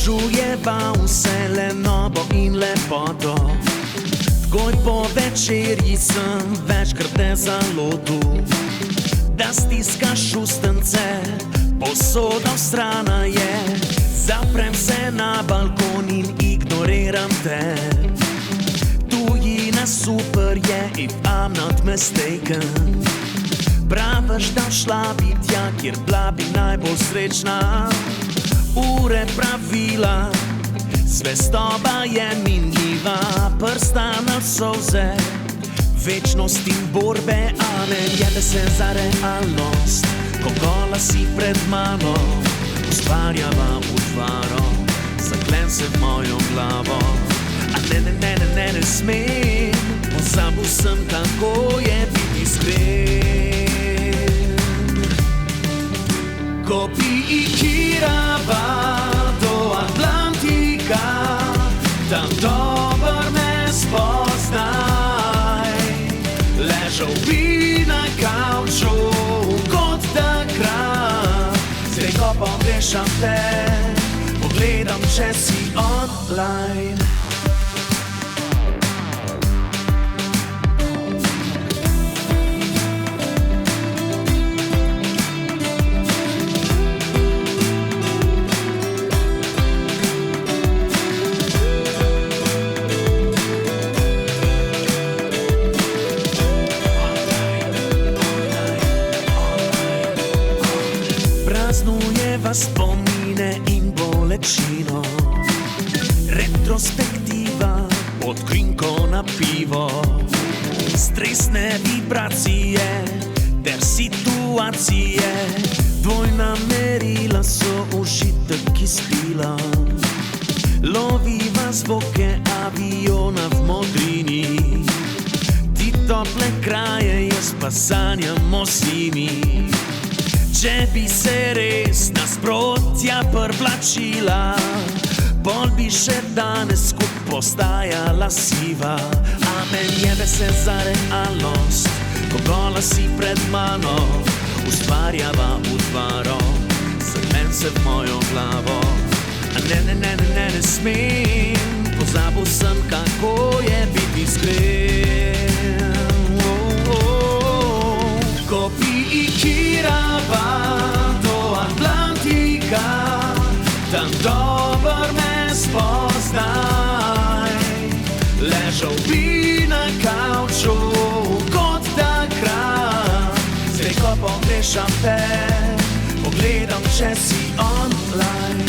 Obožujeva vse lenobo in lepoto. Takoj po večerji sem večkrat te zalotil, da stiskaš ustence, posoda vstrana je. Zaprem se na balkon in ignoriram te. Tujina super je, if I'm not mistaken. Praviš, da šla bi tja, kjer bila bi najbolj srečna. Ure pravila, zvestoba je minljiva, prsta na solze, večnost in borbe, a ne jebe se za realnost. Ko gola si pred mano, ustvarjava utvaro, zaklen se v mojo glavo. A ne smem, pozabil sem, kako je biti iskren. Ko pikirava do Atlantika, tam dober me spoznaj. Ležal bi na kavču kot takrat, z reko pogrešam te, pogledam, če si online. Praznujeva spomine in bolečino, retrospektiva pod krinko na pivo. Stresne vibracije ter situacije, dvojna merila so užitek iz pila. Loviva zvoke aviona v modrini, ti tople kraje, jaz pa sanjam o zimi. Če bi se res nasprotja privlačila, bolj bi še danes skup postajala siva. A me jebe se za realnost, ko gola si pred mano, ustvarjava utvaro, zaklen se v mojo glavo. A ne smem, pozabil sem, kako je biti iskren. Ko pikirava do Atlantika, tam dober me spoznaj. Ležal bi na kavču kot takrat, z reko pogrešam te, pogledam, če si online.